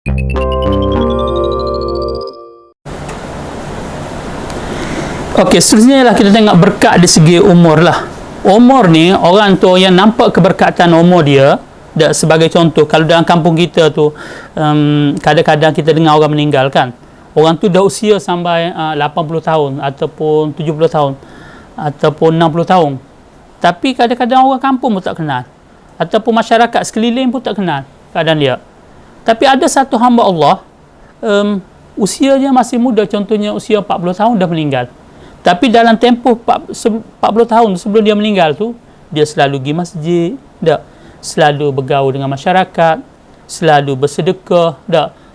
Okey, seterusnya lah kita tengok berkat di segi umur lah. Umur ni, orang tu yang nampak keberkatan umur dia, sebagai contoh, kalau dalam kampung kita tu, kadang-kadang kita dengar orang meninggal kan. Orang tu dah usia sampai 80 tahun, ataupun 70 tahun, ataupun 60 tahun. Tapi kadang-kadang orang kampung pun tak kenal. Ataupun masyarakat sekeliling pun tak kenal keadaan dia. Tapi ada satu hamba Allah, usianya masih muda, contohnya usia 40 tahun dah meninggal. Tapi dalam tempoh 40 tahun sebelum dia meninggal tu, dia selalu pergi masjid, selalu bergaul dengan masyarakat, selalu bersedekah,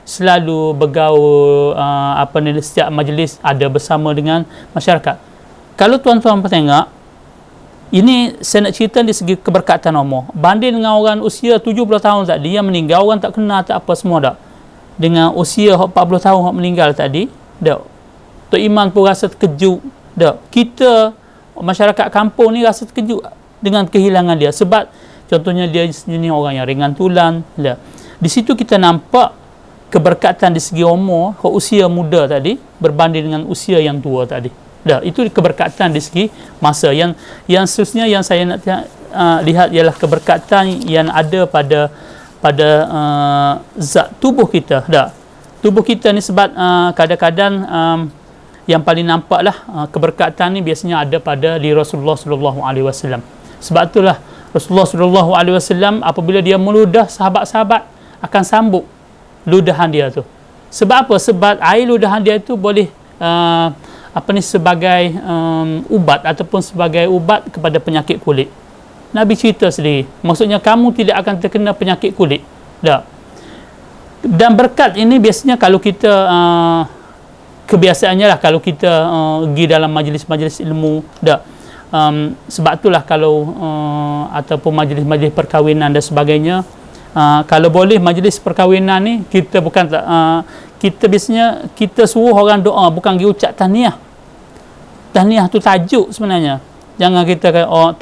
selalu bergaul setiap majlis ada bersama dengan masyarakat. Kalau tuan-tuan tengok, ini saya nak cerita di segi keberkatan umur. Banding dengan orang usia 70 tahun tadi yang meninggal, orang tak kenal tak apa semua dengan usia 40 tahun yang meninggal tadi, Tok Iman pun rasa terkejut. Kita masyarakat kampung ni rasa terkejut dengan kehilangan dia, sebab contohnya dia ni orang yang ringan tulang. Di situ kita nampak keberkatan di segi umur, usia muda tadi berbanding dengan usia yang tua tadi. Itu keberkatan di segi masa. Yang seterusnya yang saya nak lihat ialah keberkatan yang ada pada zat tubuh kita. Tubuh kita ni, sebab kadang-kadang yang paling nampaklah keberkatan ni biasanya ada pada di Rasulullah sallallahu alaihi wasallam. Sebab itulah Rasulullah sallallahu alaihi wasallam apabila dia meludah, sahabat-sahabat akan sambut ludahan dia tu. Sebab apa? Sebab air ludahan dia itu boleh sebagai ubat ataupun sebagai ubat kepada penyakit kulit. Nabi cerita sendiri, maksudnya kamu tidak akan terkena penyakit kulit. Dan berkat ini biasanya kalau kita kebiasaannya lah kalau kita pergi dalam majlis-majlis ilmu, sebab itulah kalau ataupun majlis-majlis perkahwinan dan sebagainya, kalau boleh majlis perkahwinan ni kita bukan kita biasanya kita suruh orang doa, bukan pergi ucap tahniah. Tahniah tu tajuk sebenarnya. Jangan kita kata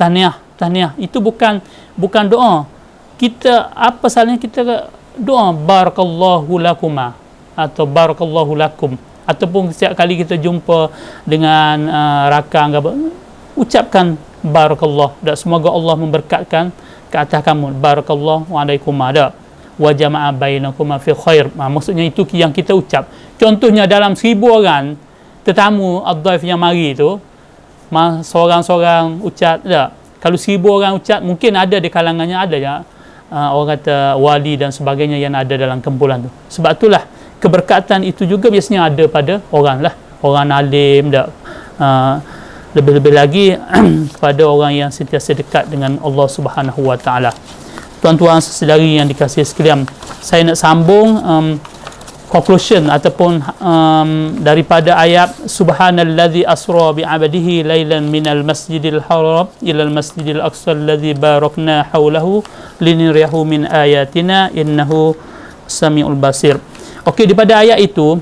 tahniah itu bukan doa. Kita apa salahnya kita doa barakallahu lakuma atau barakallahu lakum, ataupun setiap kali kita jumpa dengan rakan ucapkan barakallah, dan semoga Allah memberkatkan ke atas kamu, barakallahu alaikuma wa jama'a bainakuma fi khair. Maksudnya itu yang kita ucap. Contohnya dalam 1000 orang tetamu ad-dhaif yang mari tu, seorang-seorang ucap kalau 1000 orang ucap, mungkin ada di kalangannya ada orang kata wali dan sebagainya yang ada dalam kumpulan tu. Sebab itulah keberkatan itu juga biasanya ada pada orang alim, lebih-lebih lagi kepada orang yang sentiasa dekat dengan Allah Subhanahu Wa Taala. Tuan-tuan saudari yang dikasihi sekalian, saya nak sambung conclusion ataupun daripada ayat subhanallazi asra bi 'abdihi lailan minal masjidil haram ilal masjidil aqsa allazi barakna haulahu linuriyahu min ayatina innahu samiul basir. Okey, daripada ayat itu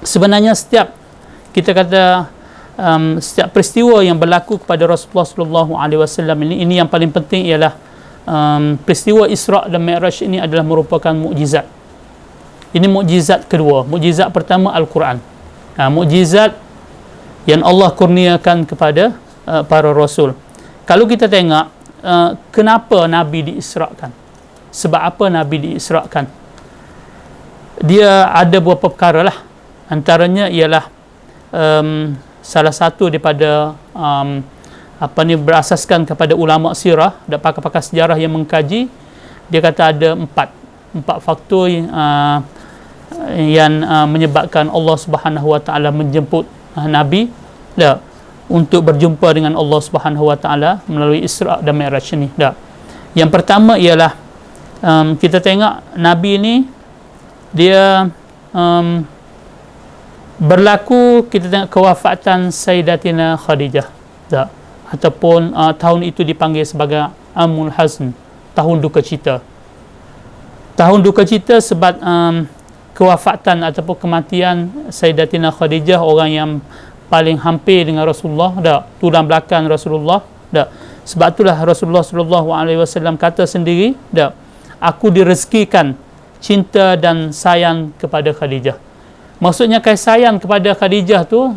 sebenarnya setiap kita kata setiap peristiwa yang berlaku kepada Rasulullah sallallahu alaihi wasallam ini yang paling penting ialah peristiwa Isra' dan Mi'raj ini adalah merupakan mukjizat. Ini mukjizat kedua. Mukjizat pertama Al-Quran. Mukjizat yang Allah kurniakan kepada para rasul. Kalau kita tengok kenapa Nabi diisrakan? Sebab apa Nabi diisrakan? Dia ada beberapa perkara lah. Antaranya ialah salah satu daripada berasaskan kepada ulama sirah dan pakar-pakar sejarah yang mengkaji. Dia kata ada empat faktor yang menyebabkan Allah Subhanahu Wa Taala menjemput Nabi untuk berjumpa dengan Allah Subhanahu Wa Taala melalui Isra' dan Mi'raj ni. Yang pertama ialah kita tengok Nabi ni dia berlaku, kita tengok kewafatan Sayyidatina Khadijah ataupun tahun itu dipanggil sebagai Amul Hazn, tahun duka cita. Tahun duka cita sebab kewafatan ataupun kematian Sayyidatina Khadijah, orang yang paling hampir dengan Rasulullah, tulang belakang Rasulullah. Sebab itulah Rasulullah sallallahu alaihi wasallam kata sendiri, aku direzekikan cinta dan sayang kepada Khadijah. Maksudnya kasih sayang kepada Khadijah tu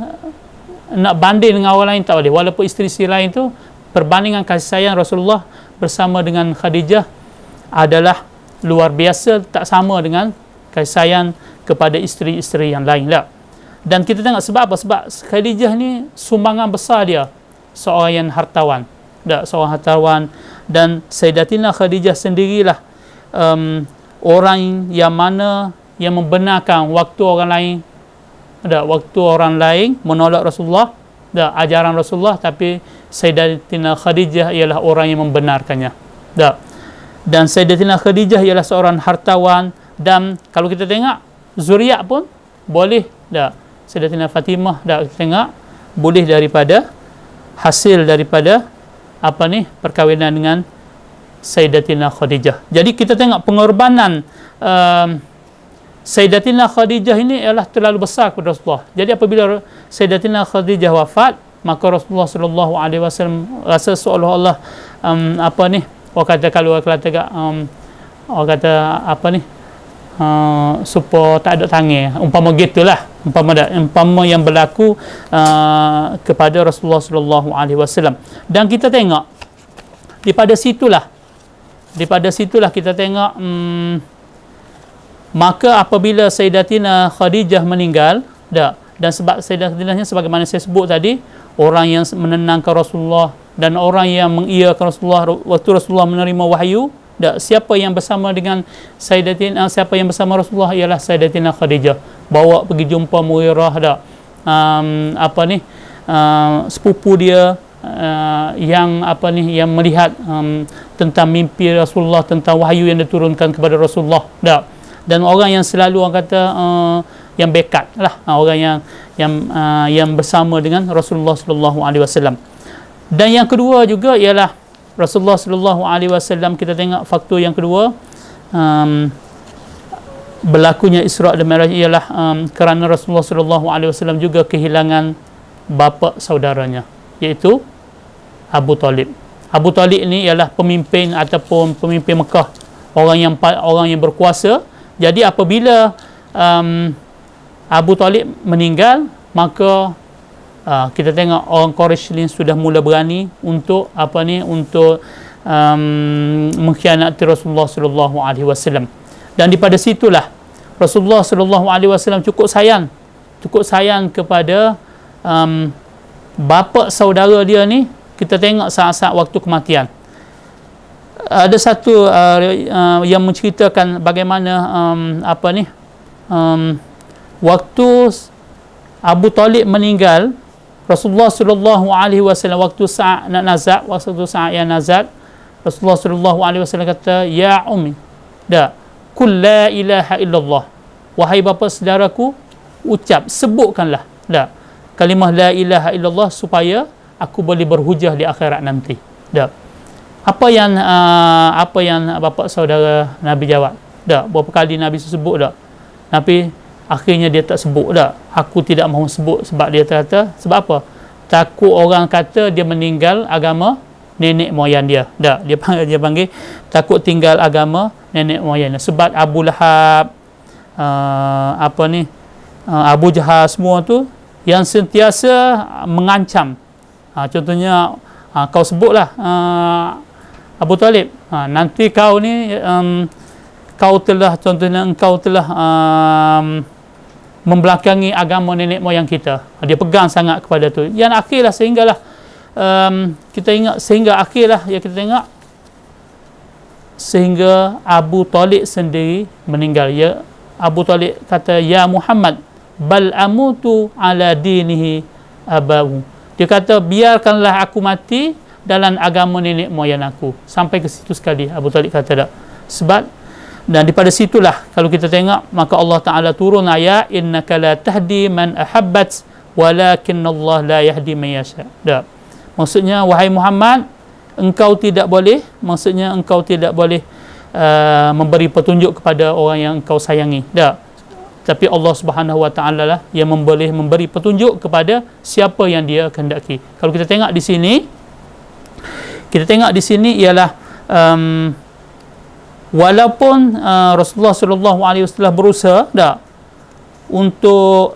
nak banding dengan orang lain tak boleh. Walaupun isteri-isteri lain tu, perbandingan kasih sayang Rasulullah bersama dengan Khadijah adalah luar biasa, tak sama dengan kasih sayang kepada isteri-isteri yang lain lah. Dan kita tengok sebab apa? Sebab Khadijah ni sumbangan besar dia, seorang yang hartawan. Seorang hartawan. Dan Sayyidatina Khadijah sendirilah orang yang mana yang membenarkan waktu orang lain menolak Rasulullah, ajaran Rasulullah, tapi Sayyidatina Khadijah ialah orang yang membenarkannya. Dan Sayyidatina Khadijah ialah seorang hartawan, dan kalau kita tengok zuriat pun boleh Sayyidatina Fatimah kita tengok boleh daripada hasil daripada perkahwinan dengan Sayyidatina Khadijah. Jadi kita tengok pengorbanan Sayyidatina Khadijah ini ialah terlalu besar kepada Rasulullah. Jadi apabila Sayyidatina Khadijah wafat, maka Rasulullah sallallahu alaihi wasallam rasa seolah-olah orang kata kalau orang kata supaya tak ada tangan, umpama gitulah, umpama yang berlaku kepada Rasulullah sallallahu alaihi wasallam. Dan kita tengok daripada situlah kita tengok maka apabila Sayyidatina Khadijah meninggal, dan sebab Sayyidatinahnya sebagaimana saya sebut tadi, orang yang menenangkan Rasulullah dan orang yang mengiyakan Rasulullah waktu Rasulullah menerima wahyu, siapa yang bersama dengan siapa yang bersama Rasulullah ialah Sayyidatina Khadijah. Bawa pergi jumpa Mughirah, sepupu dia yang melihat tentang mimpi Rasulullah, tentang wahyu yang diturunkan kepada Rasulullah. Dan orang yang selalu orang kata yang backup lah, orang yang bersama dengan Rasulullah sallallahu alaihi wasallam. Dan yang kedua juga ialah Rasulullah sallallahu alaihi wasallam, kita tengok faktor yang kedua berlakunya Isra' dan Mi'raj ialah kerana Rasulullah sallallahu alaihi wasallam juga kehilangan bapa saudaranya, iaitu Abu Talib. Abu Talib ni ialah pemimpin ataupun pemimpin Mekah, orang yang berkuasa. Jadi apabila Abu Talib meninggal, maka kita tengok orang Quraisy ni sudah mula berani untuk mengkhianati Rasulullah sallallahu alaihi wasallam. Dan daripada situlah Rasulullah sallallahu alaihi wasallam cukup sayang kepada bapa saudara dia ni. Kita tengok saat-saat waktu kematian. Ada satu yang menceritakan bagaimana waktu Abu Talib meninggal, Rasulullah sallallahu alaihi wasallam waktu saat yang nazat, Rasulullah sallallahu alaihi wasallam kata, ya ummi, kul la ilaha illallah, wahai bapa saudaraku, sebutkanlah kalimah la ilaha illallah supaya aku boleh berhujah di akhirat nanti. Apa yang bapa saudara Nabi jawab? Berapa kali Nabi sebut tapi akhirnya dia tak sebut. Aku tidak mahu sebut, sebab dia kata, sebab apa? Takut orang kata dia meninggal agama nenek moyang dia. Dia panggil takut tinggal agama nenek moyang dia. Sebab Abu Lahab, Abu Jahal, semua tu yang sentiasa mengancam. Contohnya kau sebutlah Abu Talib, nanti kau ni engkau telah membelakangi agama nenek moyang kita. Dia pegang sangat kepada tu. Yang akhirlah sehinggalah kita ingat, sehingga akhirlah ya kita tengok sehingga Abu Talib sendiri meninggal. Ya, Abu Talib kata, ya Muhammad, bal amutu ala dinihi abahu. Dia kata, biarkanlah aku mati dalam agama nenek moyang aku. Sampai ke situ sekali Abu Talib kata sebab. Dan daripada situlah kalau kita tengok, maka Allah Ta'ala turun ayat, innaka la tahdi man ahabbat walakinna Allah la yahdi man yasha. Maksudnya, wahai Muhammad, engkau tidak boleh memberi petunjuk kepada orang yang engkau sayangi. Tapi Allah Subhanahu Wa Ta'ala lah yang boleh memberi petunjuk kepada siapa yang dia kehendaki. Kalau kita tengok di sini, ialah walaupun Rasulullah sallallahu alaihi wasallam berusaha dah untuk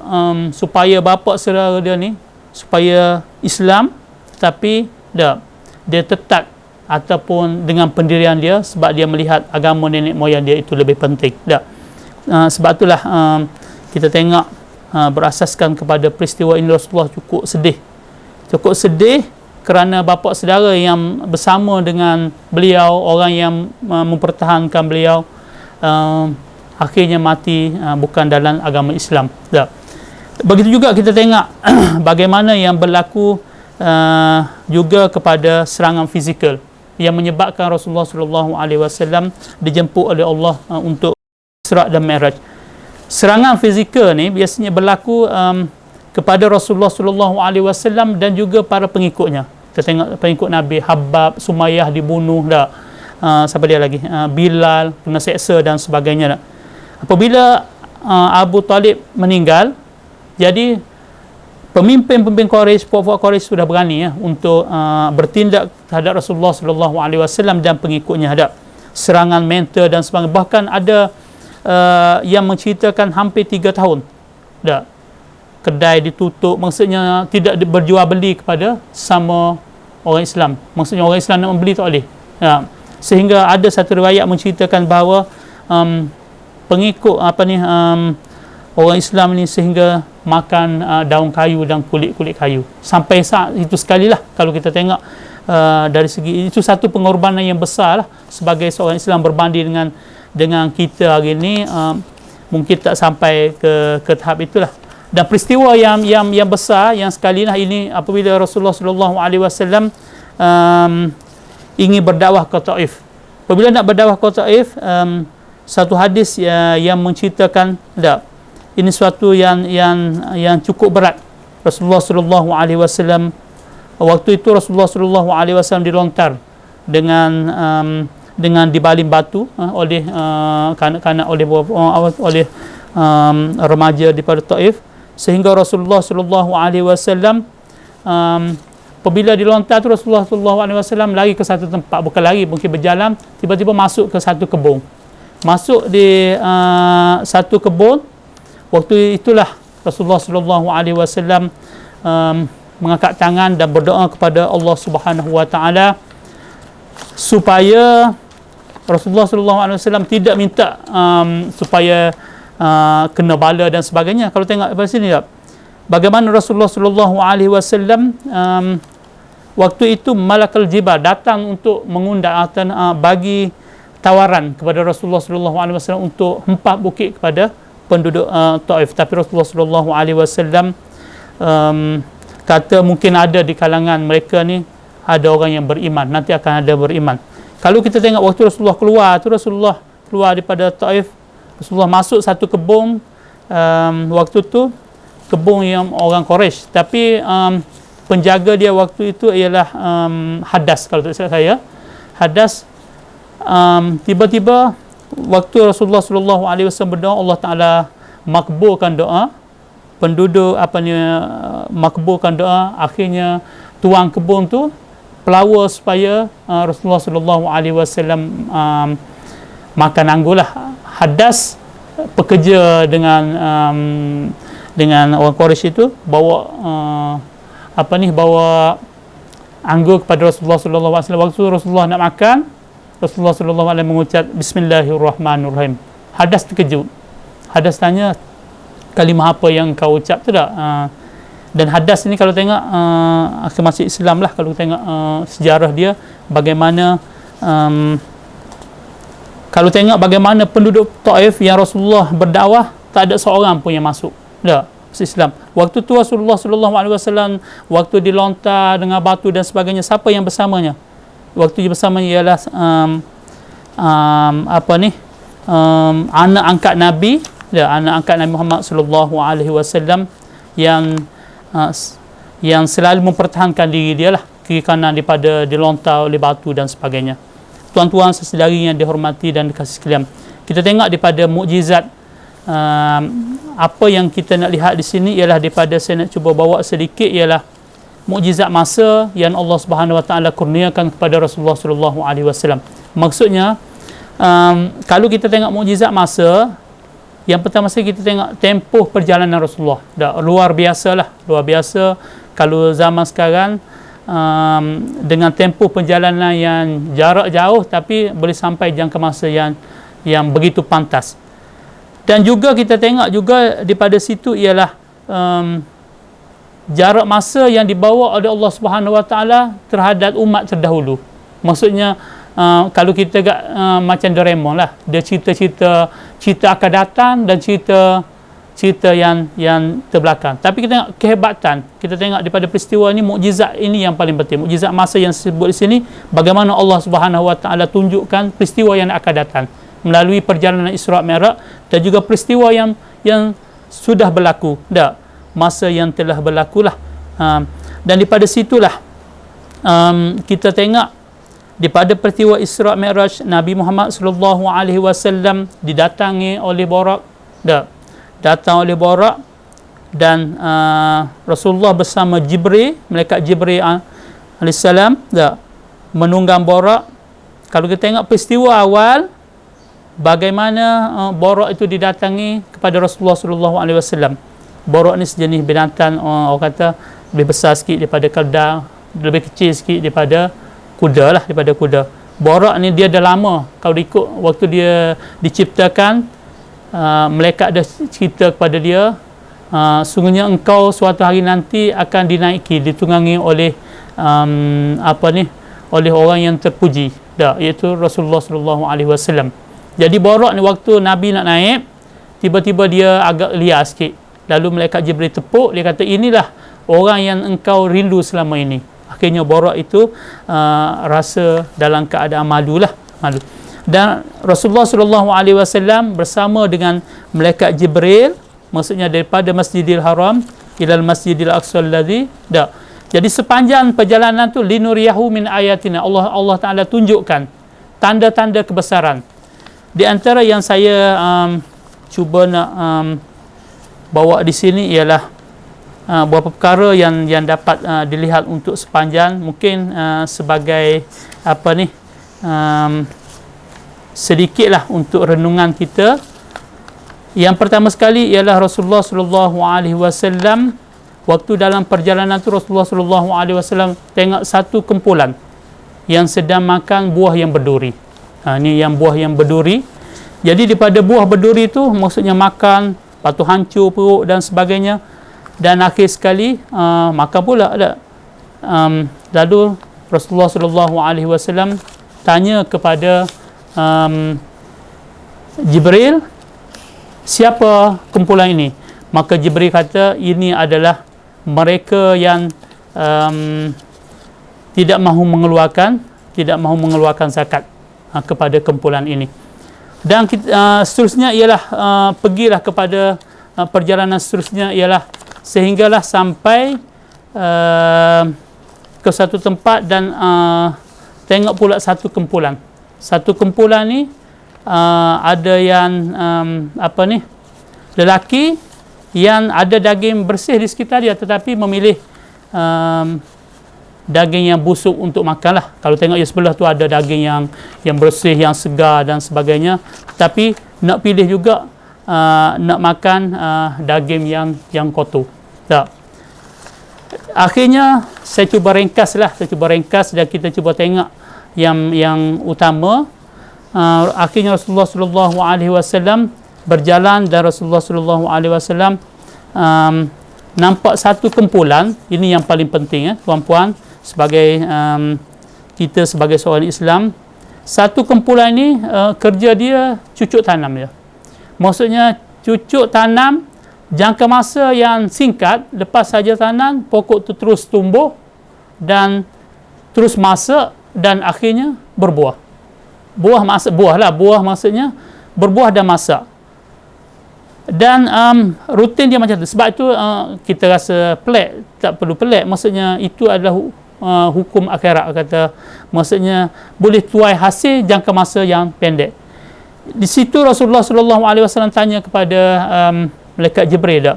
supaya bapa saudara dia ni supaya Islam, tapi dah dia tetap ataupun dengan pendirian dia sebab dia melihat agama nenek moyang dia itu lebih penting. Dah sebab itulah kita tengok berasaskan kepada peristiwa ini Rasulullah cukup sedih kerana bapa saudara yang bersama dengan beliau, orang yang mempertahankan beliau, akhirnya mati bukan dalam agama Islam. Begitu juga kita tengok bagaimana yang berlaku juga kepada serangan fizikal yang menyebabkan Rasulullah SAW dijemput oleh Allah untuk Isra dan Mi'raj. Serangan fizikal ni biasanya berlaku kepada Rasulullah SAW dan juga para pengikutnya. Kita tengok pengikut Nabi, Habab, Sumayyah dibunuh dah. Siapa dia lagi? Bilal kena seksa dan sebagainya dah. Apabila Abu Talib meninggal, jadi pemimpin-pemimpin Quraisy, puak-puak Quraisy sudah berani untuk bertindak terhadap Rasulullah SAW dan pengikutnya. Ada serangan mental dan sebagainya. Bahkan ada yang menceritakan hampir 3 tahun dah kedai ditutup, maksudnya tidak berjual beli kepada sama orang Islam. Maksudnya orang Islam nak membeli tak boleh. Sehingga ada satu riwayat menceritakan bahawa pengikut orang Islam ni sehingga makan daun kayu dan kulit-kulit kayu. Sampai saat itu sekali lah kalau kita tengok dari segi itu satu pengorbanan yang besar lah sebagai seorang Islam berbanding dengan kita hari ni, mungkin tak sampai ke tahap itulah. Dan peristiwa yang besar yang sekali lah ini apabila Rasulullah SAW ingin berdakwah ke Taif. Apabila nak berdakwah ke Taif, satu hadis yang menceritakan ini suatu yang cukup berat. Rasulullah SAW waktu itu Rasulullah SAW dilontar dengan dibaling batu oleh kanak-kanak, oleh remaja daripada Taif, sehingga Rasulullah SAW apabila dilontar tu Rasulullah SAW lari ke satu tempat, bukan lari, mungkin berjalan, tiba-tiba masuk ke satu kebun. Masuk di satu kebun. Waktu itulah Rasulullah SAW mengangkat tangan dan berdoa kepada Allah Subhanahu Wa Taala supaya Rasulullah SAW tidak minta supaya kena bala dan sebagainya. Kalau tengok pada sini bagaimana Rasulullah SAW waktu itu Malakul Jibal datang untuk mengundang atau bagi tawaran kepada Rasulullah SAW untuk hempah bukit kepada penduduk Taif. Tapi Rasulullah SAW kata mungkin ada di kalangan mereka ni ada orang yang beriman, nanti akan ada beriman. Kalau kita tengok waktu Rasulullah keluar daripada Taif, Rasulullah masuk satu kebun, waktu tu kebun yang orang Quraisy, tapi penjaga dia waktu itu ialah Hadas, kalau tak silap saya. Hadas tiba-tiba waktu Rasulullah SAW berdoa, Allah Ta'ala makbulkan doa penduduk makbulkan doa. Akhirnya tuang kebun tu pelawa supaya Rasulullah SAW makan anggur lah. Hadas pekerja dengan orang Quraisy itu bawa bawa anggur kepada Rasulullah SAW. Waktu Rasulullah nak makan, Rasulullah SAW mengucap Bismillahirrahmanirrahim. Hadas terkejut. Hadas tanya, kalimah apa yang kau ucap tu tak? Dan Hadas ni kalau tengok akhir masuk Islam lah, kalau tengok sejarah dia bagaimana kalau tengok bagaimana penduduk Taif yang Rasulullah berdakwah, tak ada seorang pun yang masuk Islam. Waktu tu Rasulullah SAW waktu dilontar dengan batu dan sebagainya, siapa yang bersamanya? Waktu dia bersamanya ialah anak angkat Nabi, anak angkat Nabi Muhammad SAW yang selalu mempertahankan diri dia lah, kiri kanan daripada dilontar oleh batu dan sebagainya. Tuan-tuan sesedari yang dihormati dan dikasih sekalian, kita tengok daripada mukjizat apa yang kita nak lihat di sini ialah daripada saya nak cuba bawa sedikit ialah mukjizat masa yang Allah Subhanahu Wa Taala kurniakan kepada Rasulullah SAW. Maksudnya kalau kita tengok mukjizat masa, yang pertama sekali kita tengok tempoh perjalanan Rasulullah. Luar biasa. Kalau zaman sekarang dengan tempoh perjalanan yang jarak jauh tapi boleh sampai jangka masa yang begitu pantas. Dan juga kita tengok juga daripada situ ialah jarak masa yang dibawa oleh Allah Subhanahu Wa Taala terhadap umat terdahulu. Maksudnya kalau kita macam Doraemon lah, dia cerita akan datang dan cerita yang terbelakang. Tapi kita tengok kehebatan, kita tengok daripada peristiwa ini, mukjizat ini yang paling penting. Mukjizat masa yang disebut di sini, bagaimana Allah Subhanahu Wa Taala tunjukkan peristiwa yang akan datang melalui perjalanan Isra' Mi'raj, dan juga peristiwa yang sudah berlaku, masa yang telah berlaku lah. Dan daripada situlah kita tengok daripada peristiwa Isra' Mi'raj, Nabi Muhammad sallallahu alaihi wasallam didatangi oleh Buraq, datang oleh Buraq, dan Rasulullah bersama Jibril, malaikat Jibril alaihissalam, menunggang Buraq. Kalau kita tengok peristiwa awal, bagaimana Buraq itu didatangi kepada Rasulullah sallallahu alaihi wasallam. Buraq ni sejenis binatang, orang kata lebih besar sikit daripada keldar, lebih kecil sikit daripada kuda. Buraq ni dia dah lama, kalau ikut waktu dia diciptakan, malaikat dah cerita kepada dia, sungguhnya engkau suatu hari nanti akan dinaiki, ditunggangi oleh oleh orang yang terpuji, iaitu Rasulullah sallallahu alaihi wasallam. Jadi Buraq ni waktu Nabi nak naik, tiba-tiba dia agak liar sikit. Lalu malaikat Jibril tepuk, dia kata, inilah orang yang engkau rindu selama ini. Akhirnya Buraq itu rasa dalam keadaan malu. Dan Rasulullah sallallahu alaihi wasallam bersama dengan malaikat Jibril, maksudnya daripada Masjidil Haram ilal Masjidil Aqsa alladhi. Jadi sepanjang perjalanan tu, linuriyahu min ayatina, Allah Taala tunjukkan tanda-tanda kebesaran. Di antara yang saya cuba nak bawa di sini ialah beberapa perkara yang dapat dilihat untuk sepanjang, mungkin sebagai sedikitlah untuk renungan kita. Yang pertama sekali ialah Rasulullah sallallahu alaihi wasallam, waktu dalam perjalanan tu Rasulullah sallallahu alaihi wasallam tengok satu kumpulan yang sedang makan buah yang berduri. Ni yang buah yang berduri. Jadi daripada buah berduri tu, maksudnya makan, lepas tu hancur perut dan sebagainya. Dan akhir sekali makan pula. Lalu Rasulullah sallallahu alaihi wasallam tanya kepada Jibril, siapa kumpulan ini? Maka Jibril kata, ini adalah mereka yang tidak mahu mengeluarkan zakat kepada kumpulan ini. Dan seterusnya ialah pergilah kepada perjalanan seterusnya ialah sehinggalah sampai ke satu tempat dan tengok pula satu kumpulan. Satu kumpulan ni ada yang lelaki yang ada daging bersih di sekitar dia, tetapi memilih daging yang busuk untuk makan lah. Kalau tengok yang sebelah tu ada daging yang bersih, yang segar dan sebagainya, tapi nak pilih juga nak makan daging yang kotor. Akhirnya saya cuba ringkas dan kita cuba tengok yang utama. Akhirnya Rasulullah sallallahu alaihi wasallam berjalan, dan Rasulullah sallallahu alaihi wasallam nampak satu kumpulan. Ini yang paling penting, tuan-puan, sebagai kita sebagai seorang Islam. Satu kumpulan ini kerja dia cucuk tanam dia. Maksudnya cucuk tanam jangka masa yang singkat, lepas saja tanam, pokok tu terus tumbuh dan terus masak dan akhirnya berbuah. Buah maksudnya berbuah dan masak. Dan rutin dia macam tu. Sebab itu kita rasa pelik, tak perlu pelik. Maksudnya itu adalah hukum akhirat, kata. Maksudnya boleh tuai hasil jangka masa yang pendek. Di situ Rasulullah sallallahu alaihi wasallam tanya kepada malaikat Jibril.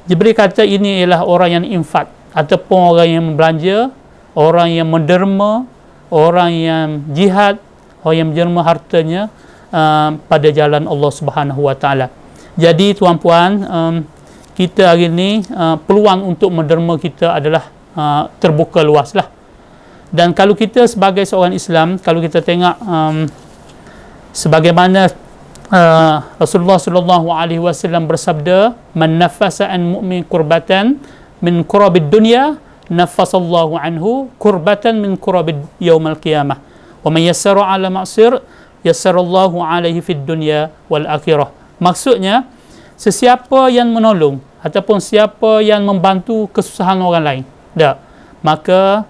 Jibril kata, ini ialah orang yang infak, ataupun orang yang belanja, orang yang menderma, orang yang jihad, orang yang menderma hartanya pada jalan Allah Subhanahu Wa Taala. Jadi tuan-puan, kita hari ni peluang untuk menderma kita adalah terbuka luas lah. Dan kalau kita sebagai seorang Islam, kalau kita tengok sebagaimana Rasulullah sallallahu alaihi wasallam bersabda, man nafasa an mu'min kurbatan min kurabid dunya nafasallahu anhu kurbatan min kurabid yaumil qiyamah wa man yassara ala ma'sir yassarallahu alaihi fid dunya wal akhirah. Maksudnya, sesiapa yang menolong ataupun siapa yang membantu kesusahan orang lain, maka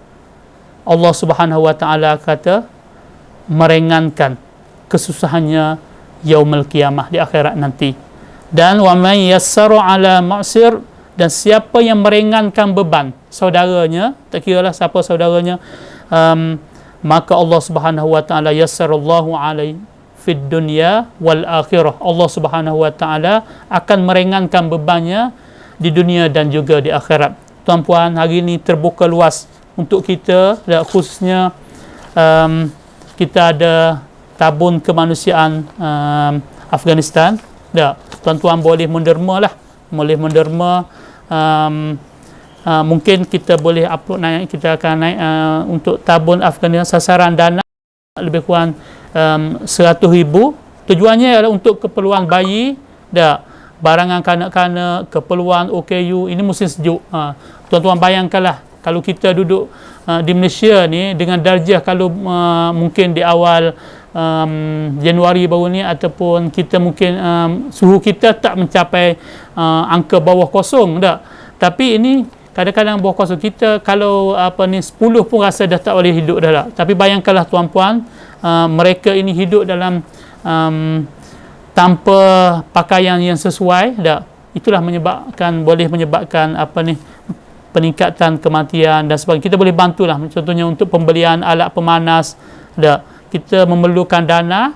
Allah Subhanahu Wa Taala kata meringankan kesusahannya yaumul qiyamah, di akhirat nanti. Dan wa man yassara ala ma'sir, dan siapa yang meringankan beban saudaranya, tak kiralah siapa saudaranya, maka Allah Subhanahu Wa Taala yassarallahu alaihi fid dunya wal akhirah. Allah Subhanahu Wa Taala akan meringankan bebannya di dunia dan juga di akhirat. Tuan-puan, hari ini terbuka luas untuk kita, khususnya kita ada tabun kemanusiaan Afghanistan. Tuan-tuan boleh menderma lah, boleh menderma. Mungkin kita boleh upload naik, kita akan naik untuk tabun Afghanistan, sasaran dana lebih kurang 100,000. Tujuannya adalah untuk keperluan bayi, barangan kanak-kanak, keperluan OKU. Ini musim sejuk. Tuan-tuan bayangkanlah, kalau kita duduk di Malaysia ni dengan darjah, kalau mungkin di awal Januari baru ni, ataupun kita mungkin suhu kita tak mencapai angka bawah kosong, tapi ini kadang-kadang bawah kosong. Kita kalau 10 pun rasa dah tak boleh hidup dah. Tapi bayangkanlah tuan-puan, mereka ini hidup dalam tanpa pakaian yang sesuai, itulah boleh menyebabkan peningkatan kematian dan sebagainya. Kita boleh bantulah, contohnya untuk pembelian alat pemanas. Kita memerlukan dana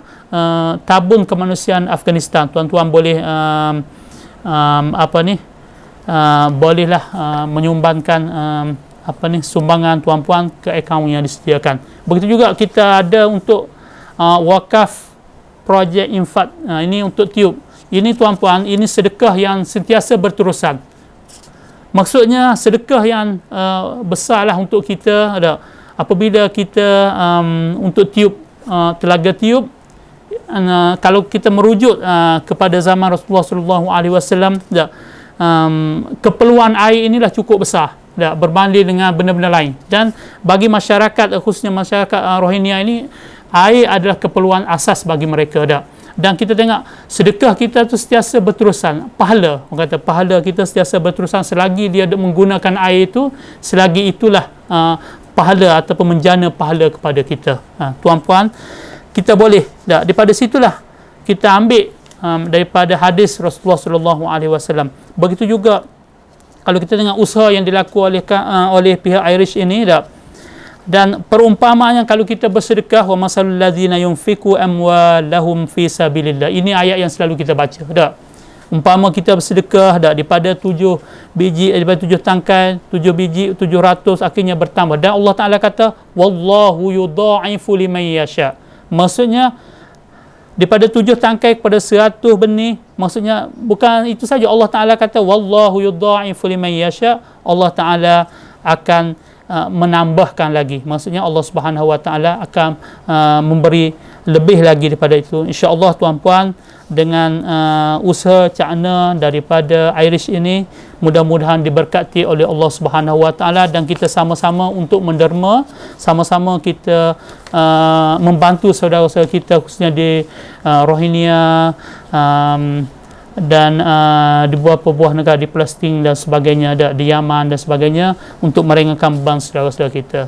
tabun kemanusiaan Afghanistan. Tuan-tuan boleh bolehlah menyumbangkan sumbangan tuan-puan ke akaun yang disediakan. Begitu juga kita ada untuk wakaf projek infak. Ini untuk tiub. Ini tuan-puan, ini sedekah yang sentiasa berterusan. Maksudnya sedekah yang besarlah untuk kita. Apabila kita untuk tiub, telaga tiub, kalau kita merujuk kepada zaman Rasulullah sallallahu alaihi wasallam, keperluan air inilah cukup besar berbanding dengan benda-benda lain. Dan bagi masyarakat, khususnya masyarakat Rohingya ini, air adalah keperluan asas bagi mereka. Dan kita tengok sedekah kita tu sentiasa berterusan. Pahala, orang kata pahala kita sentiasa berterusan selagi dia menggunakan air itu, selagi itulah pahala ataupun menjana pahala kepada kita. Tuan-puan, kita boleh daripada situlah kita ambil daripada hadis Rasulullah sallallahu alaihi wasallam. Begitu juga kalau kita tengok usaha yang dilakukan oleh pihak Irish ini, dan perumpamaan yang kalau kita bersedekah, wa masalul ladzina yunfiqu amwalahum fi sabilillah. Ini ayat yang selalu kita baca. Umpama kita bersedekah daripada 7 biji, daripada 7 tangkai, 7 biji 700, akhirnya bertambah. Dan Allah Taala kata wallahu yudha'ifu liman yasha. Maksudnya daripada 7 tangkai kepada 100 benih. Maksudnya bukan itu saja, Allah Taala kata wallahu yudha'ifu liman yasha. Allah Taala akan menambahkan lagi. Maksudnya Allah Subhanahu Wa Taala akan memberi lebih lagi daripada itu. Insya-Allah tuan-puan, dengan usaha cakna daripada Irish ini, mudah-mudahan diberkati oleh Allah Subhanahu Wa Taala, dan kita sama-sama untuk menderma, sama-sama kita membantu saudara-saudara kita, khususnya di Rohingya dan di beberapa negara di Palestin dan sebagainya, di Yaman dan sebagainya, untuk meringankan beban saudara-saudara kita.